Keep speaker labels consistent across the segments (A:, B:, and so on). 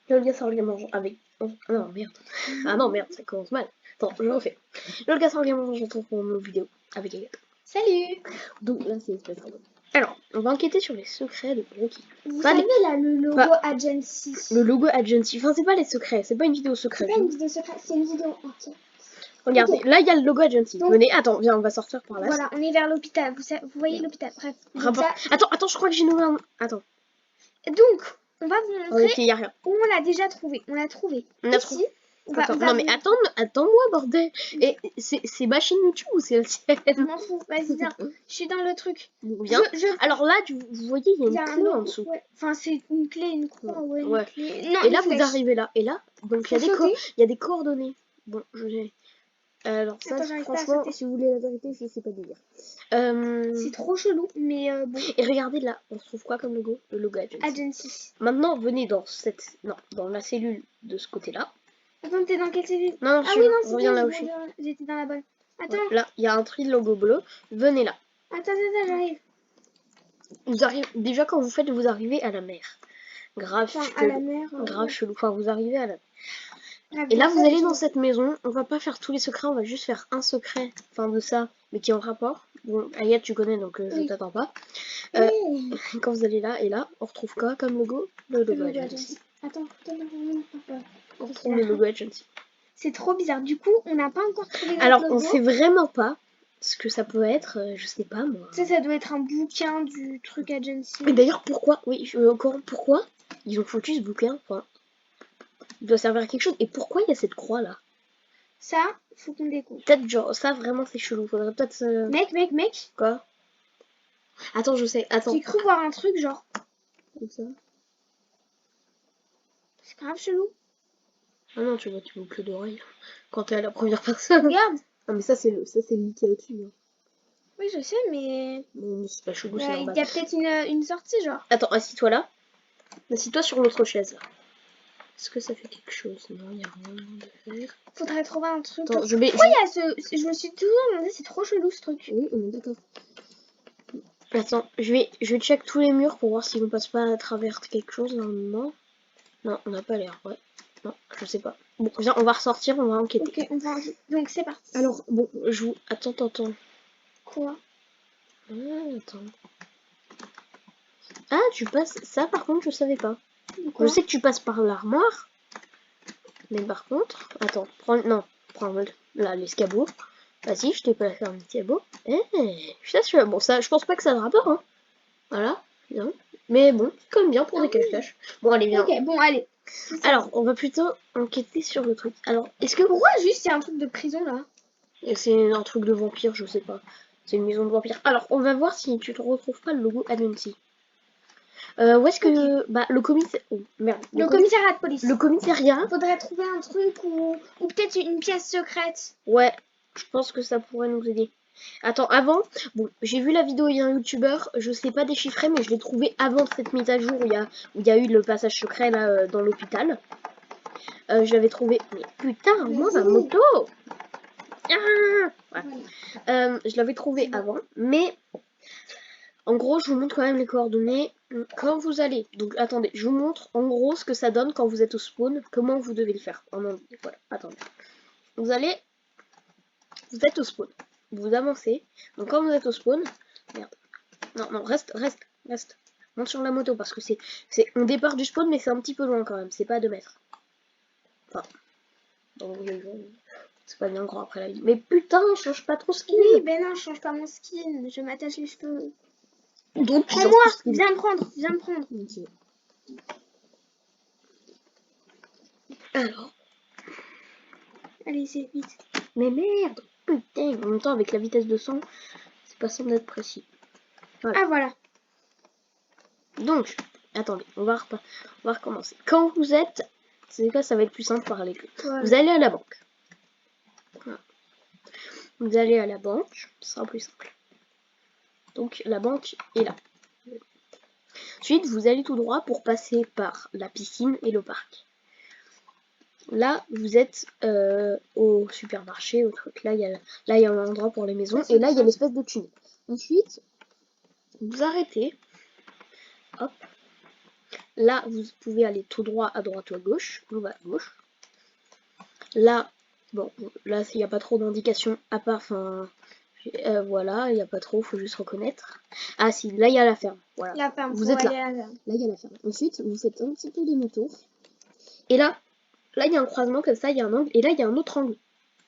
A: L'Olga s'organise avec... Non, merde. Ah non, merde, ça commence mal. Attends, je refais. L'Olga s'organise pour nos vidéos avec Agathe.
B: Salut.
A: Donc là, c'est espèce de... Alors, on va enquêter sur les secrets de Brookie.
B: Vous
A: Pas
B: savez
A: les-
B: là, le logo
A: pas-
B: Agency.
A: Le logo Agency. Enfin, c'est pas les secrets, c'est pas une vidéo
B: C'est
A: secrète.
B: pas une vidéo secrète, c'est une vidéo entière.
A: Regardez,
B: Ok.
A: là, il y a le logo Agency.
B: Donc-
A: Venez, attends, viens, on va sortir par là.
B: Voilà, on est vers l'hôpital. Vous voyez l'hôpital. Bref. Donc,
A: Rapport... Attends, je crois que j'ai nommé un... Attends.
B: donc, on va vous montrer
A: Ok, y a rien.
B: où on l'a déjà trouvé. On l'a trouvé.
A: On a
B: Ici.
A: trouvé.
B: On va
A: Non mais
B: vous-
A: attends-moi bordel. Et c'est ma chaîne YouTube ou c'est la
B: Je
A: sienne?
B: m'en fous. Vas-y, viens. Je suis dans le truc.
A: Viens. Alors là, vous voyez, il y a une clé en dessous.
B: Ouais. Enfin, c'est une clé, une croix. Ouais.
A: Ouais.
B: Une clé. Non,
A: Et là,
B: une
A: vous
B: flèche.
A: arrivez là. Et là, donc il
B: Faut sauter.
A: y a des coordonnées. Bon, je vais... Alors ça,
B: Attends, j'arrive pas à
A: franchement,
B: sauter.
A: si vous voulez la vérité, je sais pas dire.
B: C'est trop chelou, mais bon.
A: Et regardez là, on se trouve quoi comme logo? Le logo Agency.
B: Agency.
A: Maintenant, venez dans dans la cellule de ce côté-là.
B: Attends, t'es dans quelle cellule?
A: Non,
B: Ah oui, non,
A: on revient là où je suis.
B: j'étais dans la bonne. Attends,
A: Ouais, là, il y a un tri de logo bleu. Venez là.
B: attends, j'arrive.
A: Vous arrivez déjà quand vous arrivez à la mer. Grave
B: Enfin, à
A: chelou.
B: la mer.
A: Grave chelou. Enfin, vous arrivez à la mer.
B: Grave,
A: Et là,
B: bien
A: vous
B: ça,
A: allez
B: je-
A: dans cette maison. On va pas faire tous les secrets. On va juste faire un secret. Enfin, de ça, mais qui est en rapport. Bon, Ayat, tu connais, donc je
B: Oui.
A: t'attends pas.
B: Oui.
A: Quand vous allez là, et là, on retrouve quoi comme logo? Le
B: Le
A: logo
B: logo
A: Agency.
B: Agency. Attends, non.
A: On retrouve le logo Agency.
B: C'est trop bizarre. Du coup, on n'a pas encore trouvé notre
A: Alors,
B: logo.
A: on sait vraiment pas ce que ça peut être. Je sais pas, moi.
B: Ça doit être un bouquin du truc Agency.
A: Et d'ailleurs, pourquoi? Oui, pourquoi ils ont foutu ce bouquin? Enfin, il doit servir à quelque chose. Et pourquoi il y a cette croix là?
B: Ça, faut qu'on découvre.
A: Peut-être genre ça vraiment c'est chelou. Faudrait peut-être
B: Mec.
A: quoi? Attends, je sais. Attends.
B: J'ai cru voir un truc genre.
A: Comme ça.
B: C'est grave chelou.
A: Ah non, tu vois que d'oreilles. Quand t'es à la première personne.
B: Regarde.
A: Ah mais ça c'est le lit qui est au-dessus. Hein.
B: Oui, je sais, mais.
A: Non, mais c'est pas chelou,
B: Bah,
A: c'est
B: il
A: normal.
B: y a peut-être une sortie, genre.
A: Attends, assis-toi là. Assis-toi sur l'autre chaise là. Est-ce que ça fait quelque chose? Non, il n'y a rien de faire.
B: Faudrait trouver un truc.
A: Attends,
B: Pourquoi il y a ce. Je me suis toujours demandé, c'est trop chelou ce truc.
A: Oui, on est d'accord. Attends, je vais check tous les murs pour voir si on passe pas à travers quelque chose normalement. Non, on n'a pas l'air, ouais. Non, je sais pas. Bon, viens, on va ressortir, on va enquêter.
B: Ok, on va. Donc c'est parti.
A: Alors, bon, je vous... Attends.
B: Quoi?
A: Attends. Ah, tu passes... Ça, par contre, je savais pas.
B: Quoi?
A: Je sais que tu passes par l'armoire. Mais par contre... Attends, prends là, l'escabeau. Vas-y, je t'ai pas fait un escabeau. Je t'assure. Bon, ça, je pense pas que ça a de rapport, hein. Voilà, bien. Mais bon, c'est quand même bien pour des cache-cache. Bon, allez, viens.
B: Ok, bon, allez.
A: Alors, on va plutôt enquêter sur le truc. Alors, est-ce que...
B: Pourquoi juste il y a un truc de prison là?
A: C'est un truc de vampire, je sais pas. C'est une maison de vampire. Alors, on va voir si tu te retrouves pas le logo Agency. Où est-ce que... Bah, le commissariat... Oh, merde.
B: Le commissariat de police.
A: Le commissariat.
B: Faudrait trouver un truc ou peut-être une pièce secrète.
A: Ouais, je pense que ça pourrait nous aider. Attends, avant... Bon, j'ai vu la vidéo, il y a un youtubeur, je sais pas déchiffrer, mais je l'ai trouvé avant cette mise à jour où il y a eu le passage secret, là, dans l'hôpital. Je l'avais trouvé... Mais putain, moi, ma moto. Ouais. Je l'avais trouvé avant, mais en gros, je vous montre quand même les coordonnées quand vous allez. Donc, attendez, je vous montre en gros ce que ça donne quand vous êtes au spawn, comment vous devez le faire. Voilà, attendez. Vous êtes au spawn, vous avancez. Donc, quand vous êtes au spawn, merde. Non, reste. Monte sur la moto parce que on départ du spawn, mais c'est un petit peu loin quand même. C'est pas à 2 mètres. Enfin, c'est pas bien grand après la vie. Mais putain, je change pas trop skin.
B: Oui, ben non, je change pas mon skin. Je m'attache les cheveux.
A: Donc,
B: Prends-moi, viens me prendre.
A: Okay. Alors.
B: Allez, c'est vite.
A: Mais merde, putain, en même temps avec la vitesse de son, c'est pas semble être précis. Voilà.
B: Ah voilà.
A: Donc, attendez, on va recommencer. Quand vous êtes, c'est quoi, ça va être plus simple par les
B: Voilà.
A: Vous allez à la banque. Voilà. Vous allez à la banque, ce sera plus simple. Donc la banque est là. Ensuite, vous allez tout droit pour passer par la piscine et le parc. Là, vous êtes au supermarché, au truc. Là, il y a un endroit pour les maisons. Et là, il y a l'espèce de tunnel. Ensuite, vous arrêtez. Hop. Là, vous pouvez aller tout droit, à droite ou à gauche. On va à gauche. Là, bon, là, il n'y a pas trop d'indications à part, enfin, voilà, il n'y a pas trop, faut juste reconnaître. Ah si, là, il y a la ferme. Voilà.
B: La ferme.
A: Vous
B: pour
A: êtes là.
B: aller à la ferme.
A: Là, il y a la ferme. Ensuite, vous faites un petit peu demi-tour. Et là, il y a un croisement comme ça, il y a un angle. Et là, il y a un autre angle.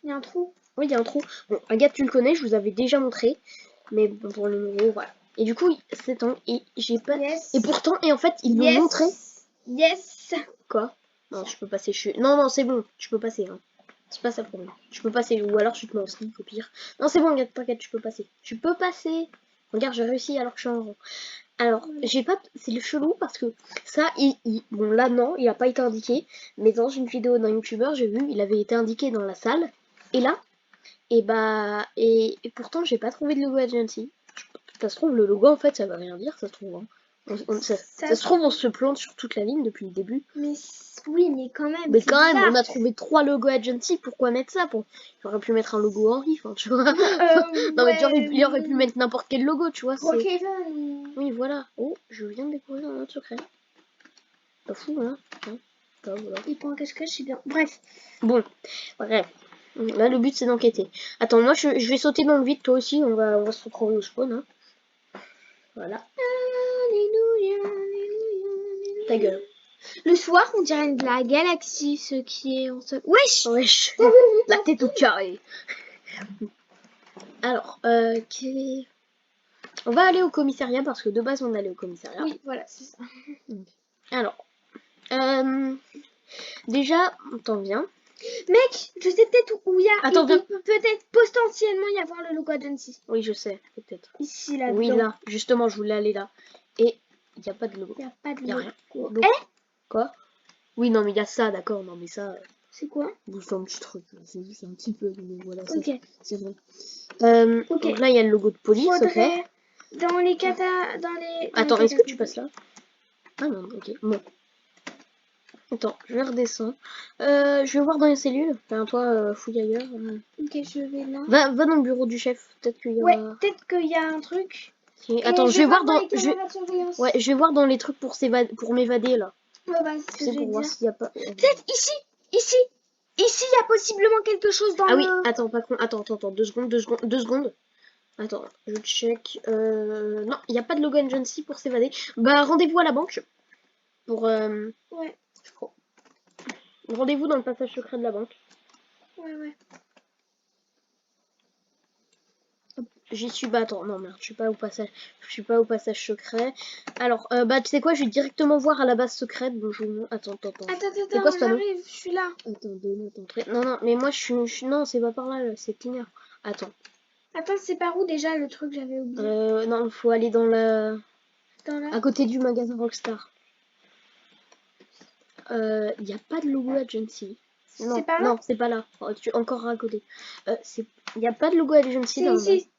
B: Il y a un trou.
A: Oui, il y a un trou. Bon, Agathe, tu le connais, je vous avais déjà montré. Mais bon, pour le nouveau, voilà. Et du coup, c'est un... Et j'ai pas...
B: Yes.
A: Et pourtant, et en fait, ils m'ont montré...
B: Yes.
A: Quoi? Non, je peux passer. Non, non, c'est bon, tu peux passer. Hein. C'est pas ça pour moi. Tu peux passer. Ou alors tu te mets en slip au pire. Non, c'est bon, Agathe, t'inquiète, tu peux passer. Tu peux passer. Regarde, j'ai réussi alors que je suis en rang. Alors, j'ai pas... C'est le chelou parce que ça, bon là, non, il a pas été indiqué. Mais dans une vidéo d'un youtubeur, j'ai vu, il avait été indiqué dans la salle. Et là, et bah... Et pourtant, j'ai pas trouvé de logo agency. Ça se trouve, le logo, en fait, ça va rien dire, ça se trouve. Hein. Ça se trouve, on se plante sur toute la ligne depuis le début.
B: Mais oui, mais quand même.
A: Mais quand même,
B: bizarre.
A: on a trouvé 3 logos agency, pourquoi mettre ça pour... J'aurais pu mettre un logo Henry, enfin, tu vois. Non, mais il aurait pu mettre n'importe quel logo, tu vois.
B: Brookhaven.
A: Oui, voilà. Oh, je viens de découvrir un autre secret. Pas fou, hein. Voilà.
B: Il prend un cache-cache, c'est bien. Bref.
A: Bon, bref. Là, le but, c'est d'enquêter. Attends, moi, je vais sauter dans le vide, toi aussi, on va se retrouver au spawn, hein. Voilà.
B: Alléluia, alléluia.
A: Ta gueule.
B: Le soir, on dirait de la galaxie, ce qui est en ce... Wesh.
A: Wesh. La tête au carré. Alors, on va aller au commissariat parce que de base on allait au commissariat.
B: Oui, voilà, c'est ça.
A: Alors, déjà, t'en viens.
B: Mec, je sais peut-être où il y a...
A: Attends,
B: il peut peut-être potentiellement y avoir le logo agency.
A: Oui, je sais, peut-être.
B: Ici, là.
A: Oui, là, justement, je voulais aller là. Et il n'y a pas de logo.
B: Il n'y a pas de
A: Y a
B: logo.
A: rien.
B: Donc,
A: Quoi? Oui, non, mais il y a ça, d'accord. Non, mais ça,
B: c'est quoi?
A: c'est un petit truc. C'est juste un petit peu. Mais voilà, ça,
B: Ok.
A: c'est vrai.
B: Ok.
A: Donc là, il y a le logo de police,
B: Faudrait...
A: ok.
B: Dans les catas... Dans les...
A: Attends, est-ce que tu passes là? Ah non, ok. Bon. Attends, je vais redescendre. Je vais voir dans les cellules. Enfin, toi, fouille ailleurs.
B: Ok, je vais là.
A: Va dans le bureau du chef. Peut-être qu'il y
B: Ouais,
A: aura...
B: peut-être qu'il y a un truc.
A: Si. Attends, je vais voir dans...
B: les caméras de surveillance.
A: Ouais, je vais voir dans les trucs pour m'évader, là.
B: Ouais, bah, c'est ce
A: Tu
B: que
A: sais,
B: je
A: pour
B: vais
A: voir
B: dire.
A: s'il y a pas...
B: Peut-être ici. Ici, il y a possiblement quelque chose dans
A: Ah
B: le...
A: oui, attends, pas con. Attends, 2 secondes. Attends, je check. Non, il n'y a pas de logo agency pour s'évader. Bah, rendez-vous à la banque. Pour...
B: Ouais,
A: je crois. Rendez-vous dans le passage secret de la banque.
B: ouais.
A: J'y suis pas. Attends, non merde, je suis pas au passage secret. Alors, bah tu sais quoi, je vais directement voir à la base secrète. Bon, attends. C'est quoi ce panneau?
B: J'arrive, je suis là.
A: Attends, donne entrée. Non, mais moi je suis... Non, c'est pas par là, c'est cleaner. Attends.
B: Attends, c'est par où déjà le truc j'avais oublié?
A: Non, il faut aller dans la...
B: Dans là.
A: À côté du magasin Rockstar. Il n'y a pas de logo agency. Non,
B: C'est pas là?
A: non, c'est pas là. Oh, encore à côté. Il n'y a pas de logo agency dans
B: C'est ici.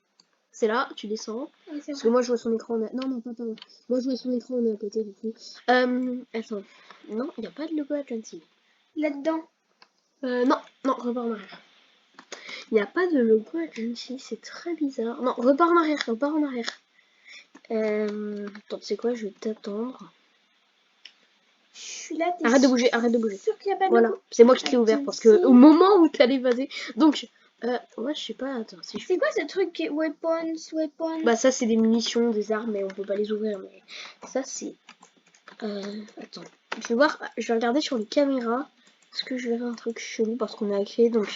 A: C'est là, tu descends.
B: Oui, c'est
A: Parce que
B: vrai.
A: moi je vois son écran. Non, pas là. Moi je vois son écran, on est à côté du coup. Attends. Non, il n'y a pas de logo agency.
B: Là-dedans.
A: Non, repars en arrière. Il n'y a pas de logo agency, c'est très bizarre. Non, repars en arrière. Attends, tu sais quoi, je vais t'attendre.
B: Je suis là, t'es
A: Arrête de bouger.
B: sûr qu'il n'y a pas de
A: Voilà,
B: logo?
A: c'est moi qui l'ai ouvert parce que au moment où t'allais vaser. Donc, moi je sais pas, attends. Si je...
B: C'est quoi ce truc qui est weapons?
A: Bah, ça c'est des munitions, des armes, mais on peut pas les ouvrir. Mais ça c'est. Attends, je vais regarder sur les caméras. Est-ce que je verrai un truc chelou parce qu'on est à clé donc.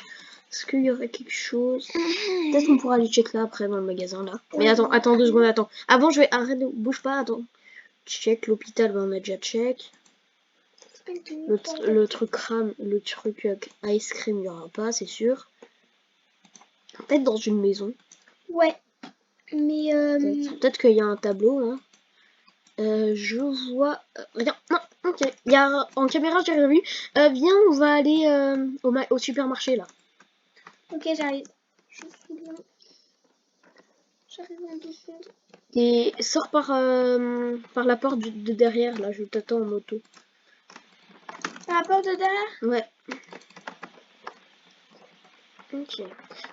A: Est-ce qu'il y aurait quelque chose? Peut-être qu'on pourra aller check là après dans le magasin là. Mais attends 2 secondes, attends. Avant, arrête, bouge pas, attends. Check l'hôpital, bah, on a déjà check. Le truc crame, le truc ice cream, il n'y aura pas, c'est sûr. Peut-être dans une maison.
B: Ouais. Mais
A: Peut-être qu'il y a un tableau là. Je vois rien. Non, ok. Il y a en caméra, j'ai rien vu. Viens, on va aller au supermarché là.
B: ok, j'arrive. Je suis là. J'arrive dans 2 secondes.
A: Et sors par la porte de derrière là. Je t'attends en moto.
B: Par la porte de derrière?
A: Ouais. Ok.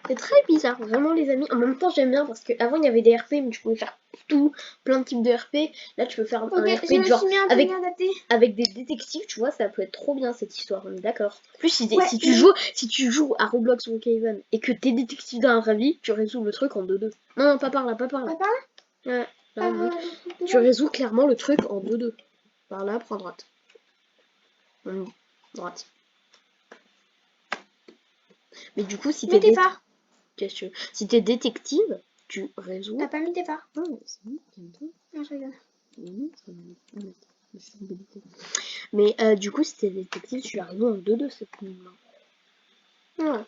A: C'est très bizarre, vraiment les amis. En même temps, j'aime bien parce qu'avant il y avait des RP, mais je pouvais faire partout, plein de types de RP. Là, tu peux faire
B: Ok,
A: un
B: je
A: RP
B: me
A: genre
B: suis mis un peu
A: avec,
B: mieux adapté.
A: avec des détectives, tu vois, ça peut être trop bien cette histoire, on est d'accord. En plus,
B: Ouais,
A: si tu joues à Roblox ou Brookhaven et que t'es détective dans la vraie vie, tu résous le truc en 2-2. Non, non, pas par là, pas par là.
B: Pas par là?
A: Ouais, là,
B: Par
A: non.
B: l'autre
A: Tu résous clairement le truc en 2-2. Par là, prends droite. Droite. Mais du coup, si
B: Mets tes phares.
A: Qu'est-ce que tu veux? Si t'es détective, tu résous.
B: T'as pas mis tes phares?
A: Non, c'est bon, calme-toi.
B: Non, je rigole.
A: Mais du coup, si t'es détective, tu la résous en 2-2 cette nuit-là. Ouais.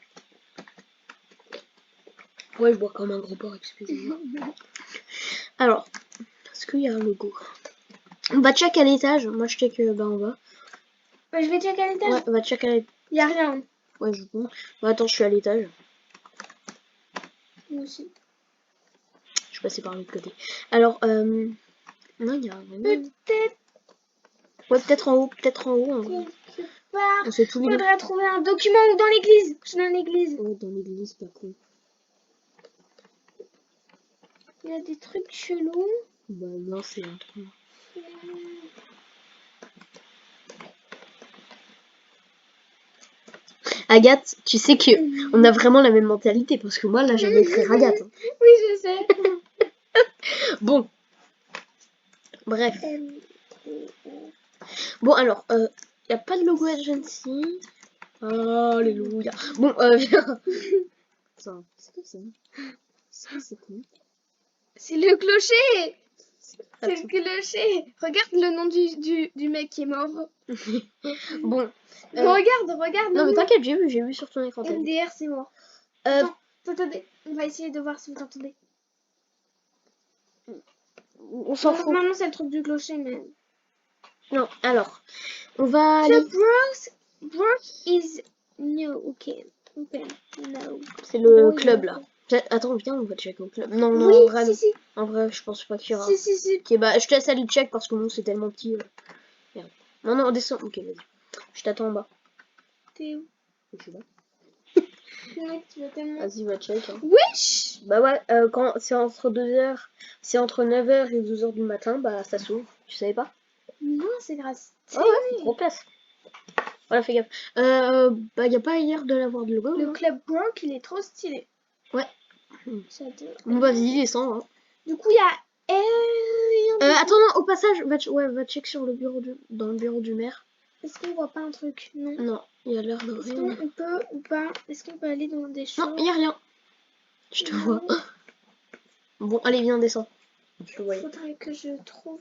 A: Ouais, je bois comme un gros porc, excusez-moi. Alors, est-ce qu'il y a un logo? On va check à l'étage. Moi, je check en bas.
B: Je vais checker à l'étage.
A: Ouais, on va check à l'étage.
B: Y'a rien.
A: Ouais, je vois. Bah, attends, je suis à l'étage.
B: Moi aussi.
A: Je suis passée par l'autre côté. Alors, non, il y a rien.
B: Peut-être
A: Ouais, peut-être en haut, en vrai.
B: quelque part.
A: On sait tous les deux.
B: Faudrait trouver un document ou dans l'église. Je suis dans l'église.
A: Ouais, dans l'église, pas con.
B: Il y a des trucs chelous.
A: Bah, non, c'est un truc. Agathe, tu sais que on a vraiment la même mentalité parce que moi là j'allais écrire Agathe. Hein.
B: Oui, je sais.
A: Bon. Bref. Bon alors, y a pas de logo agency. Alléluia. Bon, viens. Ça, c'est quoi ça? C'est quoi?
B: C'est le clocher. C'est
A: Attends.
B: le clocher. Regarde le nom du mec qui est mort.
A: Bon.
B: Regarde.
A: Non mais t'inquiète, j'ai vu sur ton écran.
B: MDR, c'est mort. Attends, attendez. On va essayer de voir si vous entendez.
A: On s'en fout.
B: Normalement, c'est le truc du clocher, mais...
A: Non, alors. On va aller...
B: The Brook is new. Ok. Open. No.
A: C'est le
B: Oh,
A: club
B: yeah.
A: là. Attends, viens, on va check au club. Non,
B: Oui,
A: en vrai,
B: si.
A: en vrai, je pense pas qu'il y aura.
B: Si.
A: Ok, bah je te laisse aller check parce que nous c'est tellement petit. Merde. Non, descends. Ok, vas-y. Je t'attends en bas.
B: T'es où?
A: Je suis là.
B: Mec, tu vas tellement...
A: Vas-y, va check. Hein.
B: Wesh!
A: Bah ouais, quand c'est entre 2h, c'est entre 9h et 12h du matin, bah ça s'ouvre. Tu savais pas?
B: Non, c'est grâce.
A: Ah ouais, c'est trop classe. Voilà, fais gaffe. Bah y a pas hier de l'avoir de logo.
B: Le
A: hein.
B: club Brook, il est trop stylé.
A: Ouais.
B: J'adore.
A: Bon, vas-y, descends. Hein.
B: Du coup, il y a...
A: Attends, non, au passage, va check sur le bureau dans le bureau du maire.
B: Est-ce qu'on voit pas un truc? Non.
A: Non, il y a l'air de
B: Est-ce
A: rien.
B: qu'on peut ou pas? Est-ce qu'on peut aller dans des choses?
A: Non, il y a rien. Je te vois. Bon, allez, viens, descends. Je te vois.
B: Faudrait que je trouve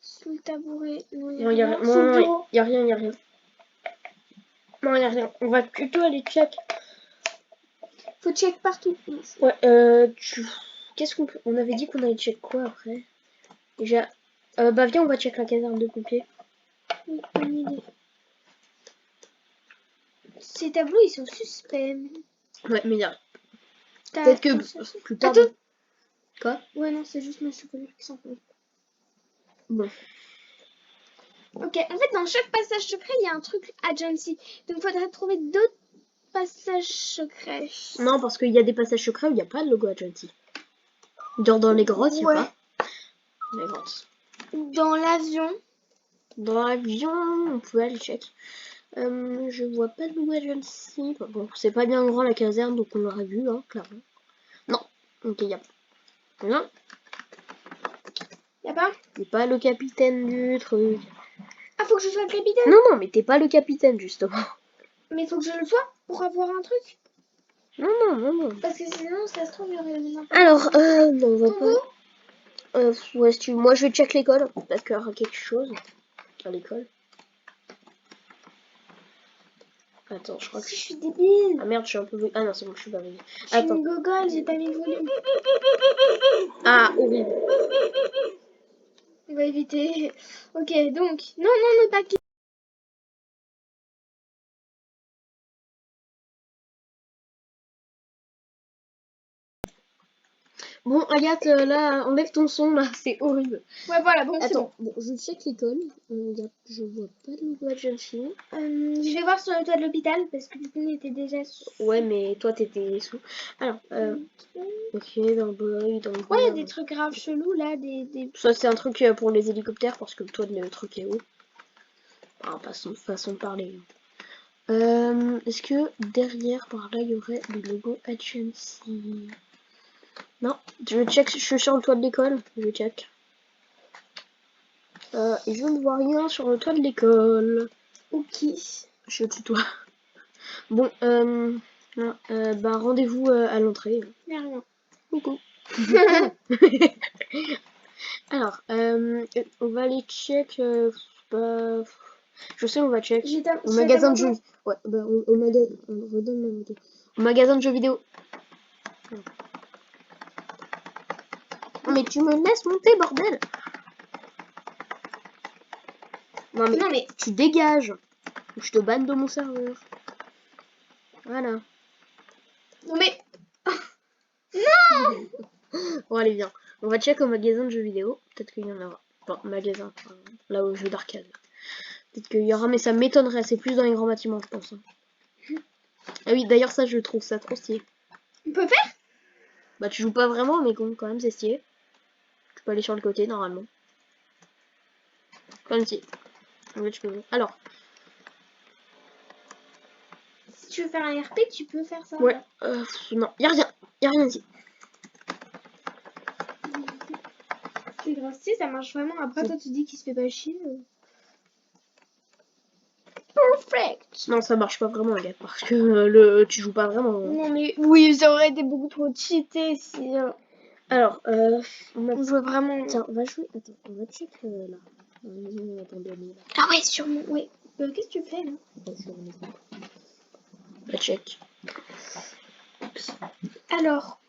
B: sous le tabouret. Non,
A: Non, il y a rien.
B: Sous le bureau.
A: Il y a rien. Non, il y a rien. On va plutôt aller check.
B: Faut check partout.
A: Ouais, qu'est-ce qu'on peut... On avait dit qu'on allait check quoi après? Déjà... bah viens, on va check la caserne de pompiers.
B: Oui, bonne idée. Ces tableaux, ils sont suspects.
A: Ouais, mais il y a... Peut-être que plus tard...
B: Attends.
A: Quoi?
B: Ouais, non, c'est juste ma chevelure qui s'enfle.
A: Bon.
B: Ok, en fait, dans chaque passage secret, il y a un truc agency. Donc, il faudrait trouver d'autres passages secrets.
A: Non, parce qu'il y a des passages secrets où il n'y a pas de logo agency. Genre dans les grottes, il n'y a pas. Les grottes.
B: Dans l'avion.
A: Dans l'avion, on pouvait aller check. Je vois pas de logo agency. Bon, c'est pas bien grand la caserne, donc on l'aurait vu, hein, clairement. Non. Ok, il y a pas. Non.
B: Y a pas?
A: T'es pas le capitaine du truc.
B: Ah, faut que je sois le capitaine?
A: Non, mais t'es pas le capitaine, justement.
B: Mais faut que je le sois pour avoir un truc?
A: Non.
B: Parce que sinon, ça se trouve, il y aurait n'importe
A: Alors, non, on va
B: Tombeau?
A: pas... ouais, si tu... Moi, je vais check l'école. Peut-être qu'il y aura quelque chose à l'école. Attends, je crois que
B: Si, je suis débile.
A: Ah merde, je suis un peu... Ah non, c'est bon, je suis pas venue.
B: Je suis une gogole, j'ai pas mis le volume.
A: Ah, horrible.
B: On va éviter. Ok, donc. Non, pas qui.
A: Bon, Agathe, là, enlève ton son, là, c'est horrible.
B: Ouais, voilà, bon, c'est
A: Attends,
B: bon.
A: bon, je check l'école. Je vois pas de logo agency.
B: Je vais voir sur le toit de l'hôpital parce que du coup, on était déjà sous.
A: Ouais, mais toi, t'étais sous. Alors, ok, dans le boy, dans le
B: Ouais, il y a
A: boy.
B: des trucs graves chelous là, des...
A: Ça, c'est un truc pour les hélicoptères parce que toi, le truc est haut. Enfin, façon de parler. Est-ce que derrière, par là, il y aurait le logo agency? Non, je check, je suis sur le toit de l'école, je check. Et je ne vois rien sur le toit de l'école.
B: Ok.
A: Je suis au-dessus de toi. Bon, non, bah rendez-vous à l'entrée.
B: Y a rien.
A: Coucou. Alors, on va aller check. Bah, je sais, on va check. Au magasin de jeux. Ouais, bah, au magasin. On redonne ma moto. Au magasin de jeux vidéo. Mais tu me laisses monter, bordel! Non mais tu dégages. Ou je te banne de mon serveur. Voilà.
B: Non mais...
A: Bon allez viens. On va check au magasin de jeux vidéo. Peut-être qu'il y en aura. Enfin, magasin. Là au jeu d'arcade. Peut-être qu'il y aura, mais ça m'étonnerait. C'est plus dans les grands bâtiments, je pense. Ah oui, d'ailleurs ça je trouve ça trop stylé.
B: On peut faire?
A: Bah tu joues pas vraiment, mais bon, quand même c'est stylé. Tu peux aller sur le côté normalement. Comme si. En fait, tu peux... Alors.
B: Si tu veux faire un RP, tu peux faire ça.
A: Ouais. Non, y a rien. Y a rien ici.
B: C'est grave, si ça marche vraiment. Après, toi, tu dis qu'il se fait pas chier. Perfect.
A: Non, ça marche pas vraiment, Agathe, parce que tu joues pas vraiment. Hein.
B: Non mais oui, ça aurait été beaucoup trop cheaté si
A: Alors,
B: on jouait vraiment.
A: Tiens, on va jouer. Attends, on va check là. Attendez,
B: Ah ouais, sûrement. Ouais. Qu'est-ce que tu fais là?
A: On va check.
B: Alors,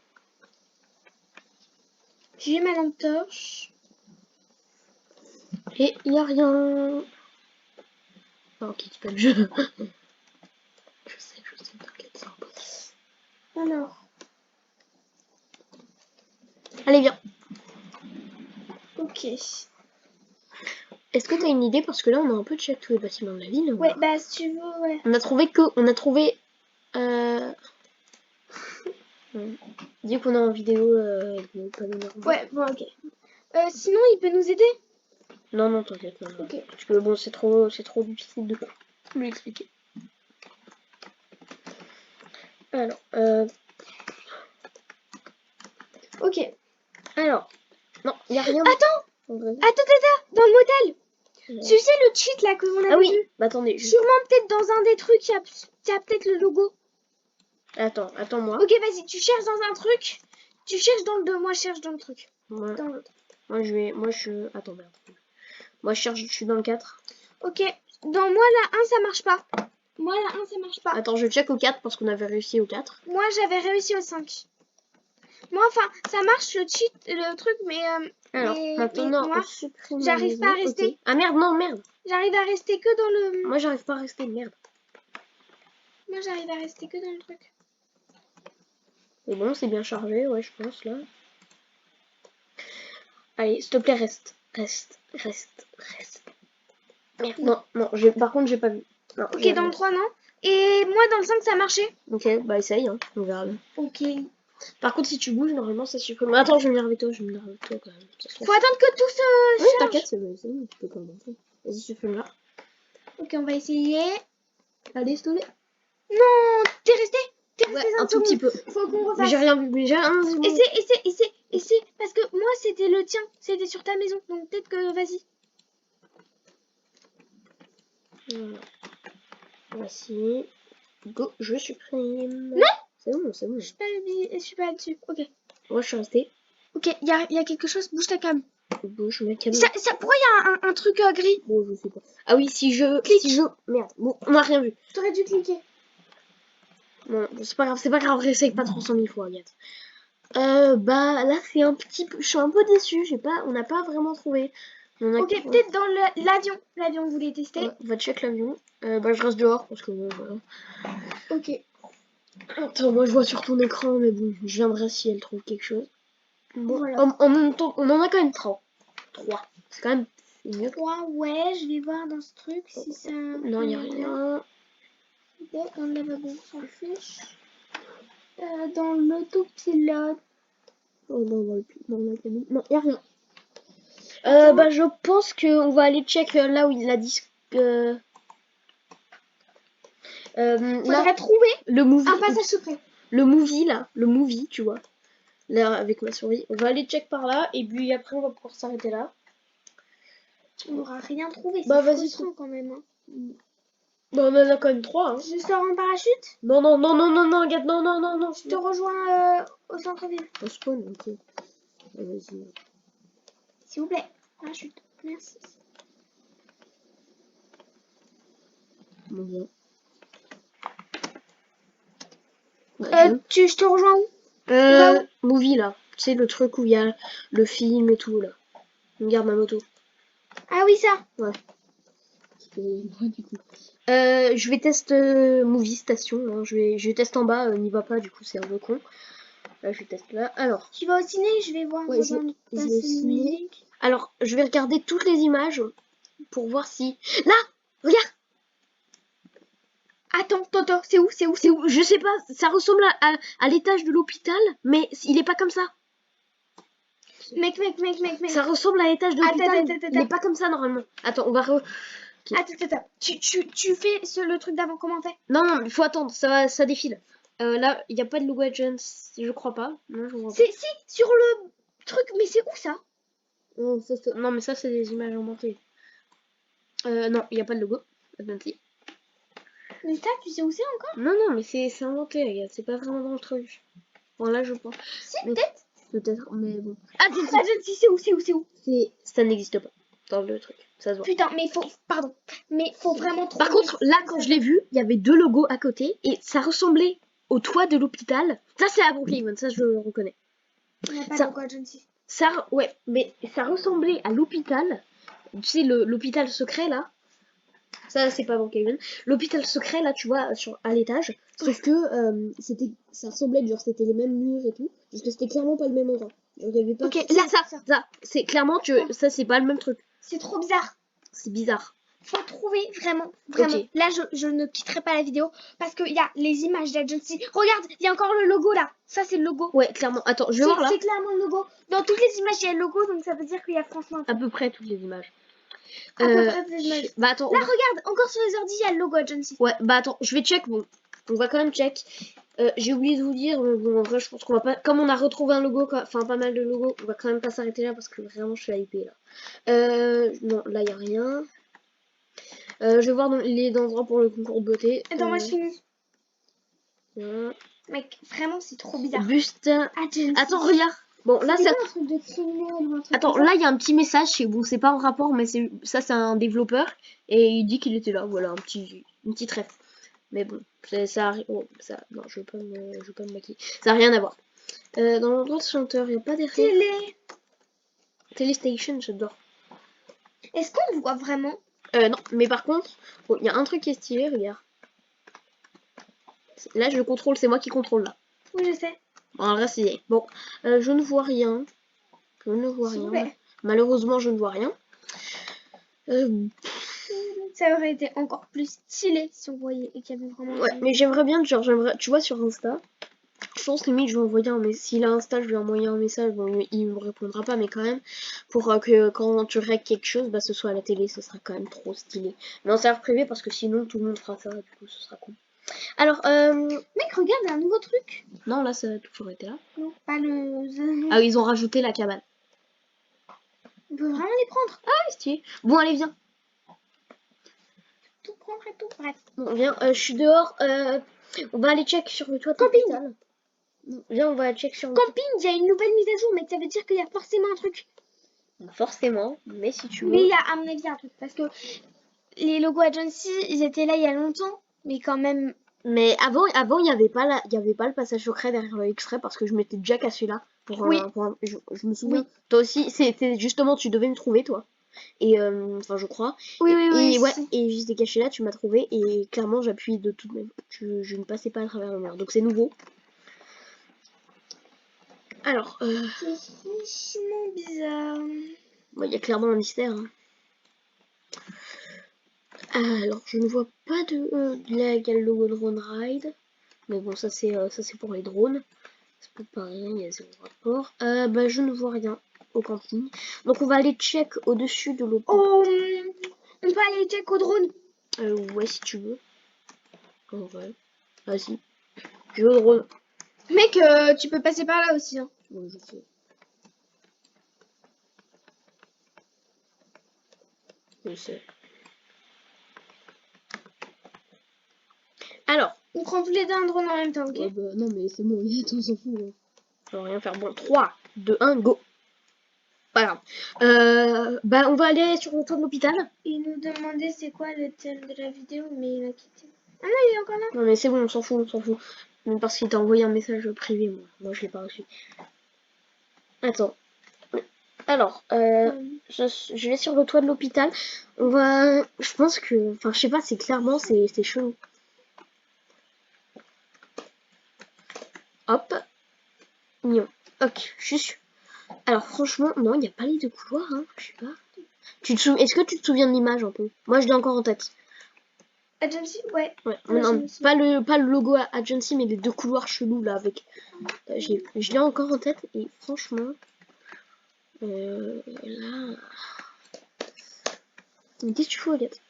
B: j'ai ma lampe torche.
A: Et y a rien. Ah, ok, tu peux le jeu. Je sais, t'inquiète, c'est impossible.
B: Alors,
A: Allez, viens.
B: ok.
A: Est-ce que t'as une idée? Parce que là, on a un peu check tous les bâtiments de la ville.
B: Ouais, bah si tu veux, ouais.
A: On a trouvé. Dis qu'on est en vidéo avec le panneau normal.
B: Ouais, bon, ok. Sinon, il peut nous aider?
A: Non, t'inquiète. Non.
B: Ok.
A: Parce que bon, c'est trop difficile de lui expliquer. Alors,
B: Ok.
A: Alors, non, y a rien.
B: Attends, dans le motel. Tu sais le cheat là que on a
A: oui.
B: vu?
A: Bah attendez.
B: Sûrement peut-être dans un des trucs, il y a peut-être le logo.
A: Attends-moi.
B: Ok, vas-y, tu cherches dans un truc. Tu cherches dans le 2, moi je cherche dans le truc.
A: Ouais.
B: Dans l'autre.
A: Attends, merde. Moi, je suis dans le 4.
B: Ok, dans moi la 1 ça marche pas. Moi la 1 ça marche pas.
A: Attends, je check au 4 parce qu'on avait réussi au 4.
B: Moi j'avais réussi au 5. Moi enfin, ça marche le cheat, le truc, mais...
A: Alors, maintenant,
B: moi,
A: on supprime la
B: j'arrive pas à
A: maison.
B: rester.
A: Okay. Ah merde, non, merde.
B: J'arrive à rester que dans le...
A: Moi, j'arrive pas à rester, merde.
B: Moi j'arrive à rester que dans le truc.
A: Mais bon, c'est bien chargé, ouais, je pense, là. Allez, s'il te plaît, reste. Merde, non, par contre, j'ai pas vu. Non,
B: ok, dans le 3, non? Et moi dans le 5 ça marchait.
A: Ok, bah essaye, hein, on verra bien.
B: Ok.
A: Par contre, si tu bouges, normalement, ça supprime. Attends, je vais venir avec toi, quand même.
B: Faut attendre que tout se
A: Oui,
B: charge.
A: t'inquiète, c'est bon, tu peux commencer. Vas-y, supprime là.
B: Ok, on va essayer.
A: Allez, s'il te plaît.
B: Non, t'es resté
A: Ouais, un tout petit peu.
B: Faut qu'on refasse.
A: Mais j'ai rien vu,
B: Essaie, parce que moi c'était le tien, c'était sur ta maison, donc peut-être que vas-y.
A: Voilà. Voici. Go, je supprime.
B: Non.
A: C'est bon.
B: Je suis pas dessus. Ok.
A: Moi, je suis restée.
B: Ok, y a quelque chose, bouge ta cam.
A: Bouge, ma cam.
B: Pourquoi y a un truc gris?
A: Bon, je sais pas. Ah oui, si je... Merde, bon, on a rien vu.
B: T'aurais dû cliquer.
A: Bon, c'est pas grave, réessaye pas 300 000 fois, Agathe. Bah, là, c'est un petit peu... Je suis un peu déçue, on n'a pas vraiment trouvé.
B: Ok, peut-être dans l'avion. L'avion, vous voulez tester?
A: Ouais, on va check l'avion. Bah, je reste dehors, parce que... voilà.
B: Ok.
A: Attends, moi, je vois sur ton écran, mais bon, je viendrai si elle trouve quelque chose. Bon,
B: Voilà.
A: en même temps, on en a quand même 3. C'est quand même mieux.
B: 3, ouais, je vais voir dans ce truc si ça...
A: Non, il n'y a rien.
B: Dans le lavabo, on s'en fiche. Dans l'autopilote.
A: Oh non, dans la cabine. Non, il n'y a rien.
B: Attends.
A: Bah, je pense qu'on va aller check là où il a dit. Là,
B: Faudrait trouver
A: le movie.
B: un passage secret.
A: Le movie, là. Le movie, tu vois. Là, avec ma souris. On va aller check par là. Et puis après, on va pouvoir s'arrêter là.
B: On n'aura rien trouvé.
A: Bah,
B: C'est
A: vas-y.
B: frustrant quand même. Hein.
A: Bah, on en a quand même 3. Hein.
B: Je sors en parachute.
A: Non, non, non, non, non, non, regarde, non, non, non, non.
B: Je te rejoins au centre-ville.
A: On spawn, ok. Vas-y.
B: S'il vous plaît. Parachute. Merci.
A: Bon, bien.
B: Je te rejoins où?
A: Movie, là. Tu sais, le truc où il y a le film et tout, là. Regarde ma moto.
B: Ah oui, ça.
A: Ouais. Je vais tester movie station. Hein. Je teste en bas, n'y va pas, du coup, c'est un peu con. Là, je teste là. Alors.
B: Tu vas au ciné, je vais voir.
A: Ouais, je vais au ciné. Alors, je vais regarder toutes les images pour voir si. Là! Regarde!
B: Attends, Toto, c'est où?
A: Je sais pas, ça ressemble à l'étage de l'hôpital, mais il est pas comme ça.
B: Mec.
A: Ça ressemble à l'étage de l'hôpital.
B: Attends.
A: Il est pas comme ça normalement. Attends, on va Okay.
B: Attends. Tu fais le truc d'avant commentaire.
A: Non, il faut attendre, ça défile. Là, il n'y a pas de logo Agents, je crois pas. Non, je vois pas.
B: Si, sur le truc, mais c'est où ça?
A: Non, mais ça, c'est des images montées. Non, il n'y a pas de logo. Adventy.
B: Mais ça, tu sais où c'est encore?
A: Non, mais c'est inventé, regarde. C'est pas vraiment dans le truc. Bon, là, je pense.
B: Si,
A: mais...
B: peut-être.
A: Peut-être, mais bon.
B: Adventy, c'est où?
A: Ça n'existe pas dans le truc. Ça se voit.
B: Putain, mais faut vraiment trouver.
A: Par contre, là, quand je l'ai vu, il y avait 2 logos à côté et ça ressemblait au toit de l'hôpital. Ça, c'est à Brookhaven, ça, je le reconnais.
B: Il n'y a pas
A: Ça-
B: de logo Agency.
A: Ça, ouais, mais ça ressemblait à l'hôpital. Tu sais, l'hôpital secret, là. Ça, c'est pas Brookhaven. L'hôpital secret, là, tu vois, à l'étage. Sauf que ça ressemblait, genre, c'était les mêmes murs et tout. Parce que c'était clairement pas le même endroit. Genre, il y avait pas...
B: Ok,
A: Si,
B: là,
A: ça. C'est clairement, ça, c'est pas le même truc.
B: C'est trop bizarre.
A: C'est bizarre.
B: Faut trouver vraiment.
A: Ok.
B: Là, je ne quitterai pas la vidéo parce qu'il y a les images d'Agency. Regarde, il y a encore le logo là. Ça, c'est le logo.
A: Ouais, clairement. Attends, je vais voir là.
B: C'est clairement le logo. Dans toutes les images, il y a le logo, donc ça veut dire qu'il y a franchement
A: À peu près toutes les images.
B: à peu près toutes les images.
A: Bah attends.
B: Là, regarde, encore sur les ordi, il y a le logo Agency.
A: Ouais, bah attends, je vais check. Bon, on va quand même check. J'ai oublié de vous dire, mais bon, en vrai, je pense qu'on va pas. Comme on a retrouvé un logo, enfin pas mal de logos, on va quand même pas s'arrêter là parce que vraiment, je suis hypée là. Non, là, il y a rien. Je vais voir dans les endroits pour le concours de beauté.
B: Attends, moi je finis.
A: Voilà.
B: Mec, vraiment, c'est trop bizarre.
A: Buste.
B: Agency.
A: Attends, regarde. Bon, là,
B: c'est
A: ça.
B: un truc de criminel ou un truc
A: Attends,
B: comme ça.
A: là, il y a un petit message. Bon, c'est pas en rapport, mais ça, c'est un développeur. Et il dit qu'il était là. Voilà, une petite ref. Mais bon, non, je veux pas me maquiller. Ça n'a rien à voir. Dans l'endroit de chanteur, il n'y a pas des Téléstation, j'adore.
B: Est-ce qu'on voit vraiment?
A: Non, mais par contre, il y a un truc qui est stylé, regarde. Là, je contrôle, c'est moi qui contrôle là.
B: Oui, je sais.
A: Bon, là, c'est bon. Je ne vois rien. Malheureusement, je ne vois rien.
B: Ça aurait été encore plus stylé si on voyait et qu'il y avait vraiment.
A: Ouais, mais j'aimerais bien, genre, tu vois, sur Insta. Je pense limite je vais envoyer s'il a Insta, je vais envoyer un message. Bon, il me répondra pas, mais quand même, pour que quand tu règles quelque chose, bah ce soit à la télé, ce sera quand même trop stylé. Mais en serveur privé, parce que sinon tout le monde fera ça, du coup ce sera cool. Alors,
B: Mec, regarde, il y a un nouveau truc.
A: non, là ça a toujours été là.
B: Non, pas le.
A: Ah, ils ont rajouté la cabane.
B: On peut vraiment les prendre.
A: Ah, stylé. Bon, allez, viens.
B: Tout prendre et tout. Bref.
A: Bon, viens, je suis dehors. On va aller check sur le toit.
B: Camping.
A: Viens, on va check sur le
B: Camping, il y a une nouvelle mise à jour, mec. Ça veut dire qu'il y a forcément un truc.
A: Forcément, mais si tu veux.
B: Mais il y a, à mon avis, un truc. Parce que les logos Agency, ils étaient là il y a longtemps. Mais quand même.
A: Mais avant il y avait pas le passage secret derrière le X-ray parce que je m'étais déjà cassé là
B: Oui.
A: Je me souviens. Toi aussi, c'était justement tu devais me trouver toi. Et enfin je crois.
B: Oui.
A: Et ouais,
B: Si.
A: et j'étais caché là, tu m'as trouvé et clairement j'appuie de toute même. Je ne passais pas à travers le mur. Donc c'est nouveau. Alors,
B: C'est franchement bizarre.
A: il y a clairement un mystère. Hein. Alors, je ne vois pas de... là, il y a le logo Drone Ride. Mais bon, ça c'est pour les drones. C'est pas pareil, il y a zéro rapport. Bah, je ne vois rien au camping. Donc, on va aller check au-dessus de l'eau.
B: Oh, on peut aller check au drone.
A: Ouais, si tu veux. En vrai. Vas-y. Je veux le drone.
B: Mec, tu peux passer par là aussi. Hein.
A: Ouais, je sais. Je sais. Alors.
B: On prend tous les deux un drone en même temps, ok?
A: Ouais, bah, non, mais c'est bon, on s'en fout. Hein. Ça va rien faire. Bon, 3, 2, 1, go. Pas grave. Bah, on va aller sur le toit de l'hôpital.
B: Il nous demandait c'est quoi le thème de la vidéo, mais il a quitté. Ah non, il est encore là.
A: Non, mais c'est bon, on s'en fout, on s'en fout. Même parce qu'il t'a envoyé un message privé, moi. Moi, je l'ai pas reçu. Attends. Alors, je vais sur le toit de l'hôpital. On va... Je pense que... Enfin, je sais pas, c'est clairement, c'est chelou. Hop. Mignon. Ok, je suis sûre. Alors, franchement, non, il n'y a pas les deux couloirs, hein. Je sais pas. Est-ce que tu te souviens de l'image un peu? Moi, je l'ai encore en tête.
B: Agency, ouais.
A: Ouais,
B: Ouais,
A: non, pas le logo Agency, mais les deux couloirs chelous, là, avec... Je l'ai encore en tête, et franchement... là... Mais qu'est-ce que tu fous, Agathe?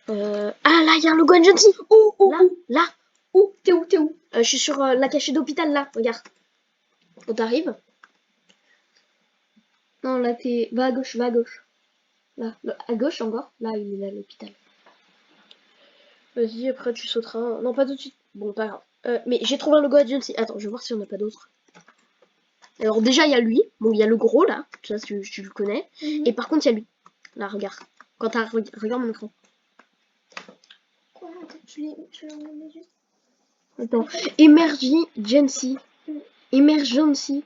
A: Ah, là, il y a un logo Agency. Là.
B: Où? T'es où? T'es où?
A: Je suis sur la cachette d'hôpital, là, regarde. Quand t'arrives. Non, là, t'es... Va à gauche, va à gauche. Là, à gauche encore. Là, il est là, l'hôpital. Vas-y, après tu sauteras. Non, pas tout de suite. Bon, pas grave. Mais j'ai trouvé un logo Agency. Attends, je vais voir si on n'a pas d'autres. Alors déjà, il y a lui. Bon, il y a le gros, là. Ça, tu le connais. Et par contre, il y a lui. Là, regarde. Quand t'as... Regarde mon écran.
B: Quoi? Attends, je l'ai regardé juste.
A: Attends. Emergency. Emergency.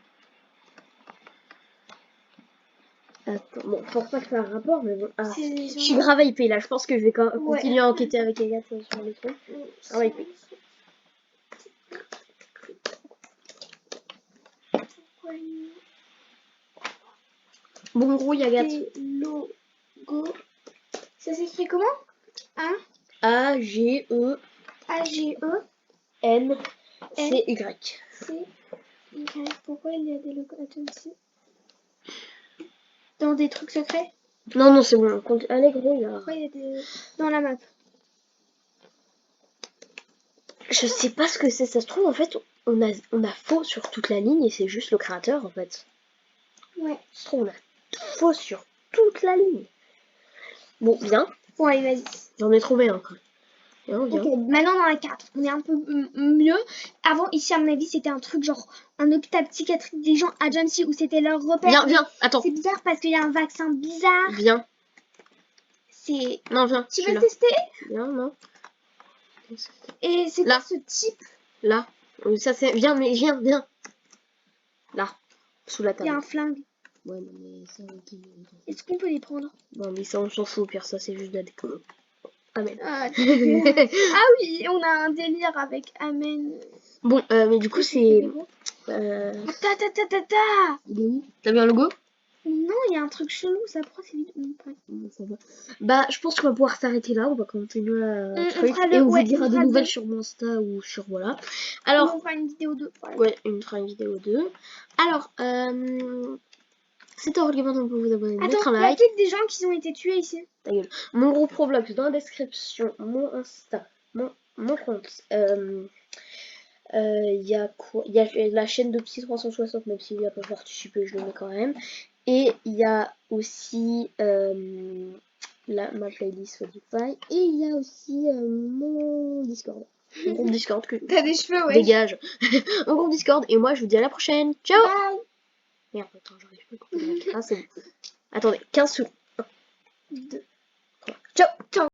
A: Attends, bon, je pense pas que ça a un rapport, mais bon. Ah, je suis grave hypée là, je pense que je vais continuer à enquêter avec Agathe sur les trucs. Grave hypée. Bon, gros, Agathe.
B: Logo. Ça s'écrit comment? Hein?
A: A-G-E.
B: A-G-E.
A: N-C-Y.
B: C-Y. Pourquoi il y a des logos Agency? Dans des trucs secrets?
A: Non, non, c'est bon. Allez, gros, il y a...
B: Pourquoi il y a des... Dans la map?
A: Je sais pas ce que c'est. Ça se trouve, en fait, on a faux sur toute la ligne et c'est juste le créateur, en fait.
B: Ouais.
A: Ça se trouve, on a faux sur toute la ligne. Bon, bien.
B: Bon, allez, vas-y.
A: J'en ai trouvé un, quand même.
B: Ok, maintenant dans la 4, on est un peu mieux. Avant, ici, à mon avis, c'était un truc genre un hôpital psychiatrique des gens Agency où c'était leur repère.
A: Viens, attends.
B: C'est bizarre parce qu'il y a un vaccin bizarre.
A: Viens.
B: C'est...
A: Non, viens.
B: Tu veux le tester?
A: Viens, non.
B: Et c'est quoi ce type?
A: Là. Ça, c'est... Viens, mais viens. Là. Sous la table.
B: Il y a un flingue.
A: Ouais, non, mais ça...
B: Est-ce qu'on peut les prendre?
A: Non, mais ça, on s'en fout, pire, ça, c'est juste de la déco. Amen.
B: Ah oui, on a un délire avec Amen.
A: Bon, mais du coup, c'est...
B: Ta.
A: Il est où? T'as vu un logo?
B: Non, il y a un truc chelou, ça prend c'est vite.
A: Ça va. Bah, je pense qu'on va pouvoir s'arrêter là. On va continuer à truc.
B: fera
A: Et on vous
B: ouais,
A: dira
B: on
A: des
B: fera
A: nouvelles
B: deux.
A: sur mon Insta ou sur voilà. Alors,
B: on fera une vidéo 2.
A: ouais, on fera une vidéo 2. Alors, c'était Orguement, donc vous vous abonner, mettre un
B: Attends, il y a
A: like.
B: peut-être des gens qui ont été tués ici.
A: Ta gueule. Mon groupe Roblox dans la description, mon Insta, mon compte. Il y a quoi? Il y a la chaîne de Psy 360, même s'il n'y a pas participé, je le mets quand même. Et il y a aussi ma playlist Spotify. Et il y a aussi mon Discord. Mon groupe Discord que
B: T'as des cheveux, ouais.
A: dégage. Mon groupe Discord. Et moi, je vous dis à la prochaine. Ciao.
B: Bye.
A: Merde, attends, j'arrive pas à couper. Ah, c'est bon. Attendez, 15 secondes. 1, 2, 3. Ciao.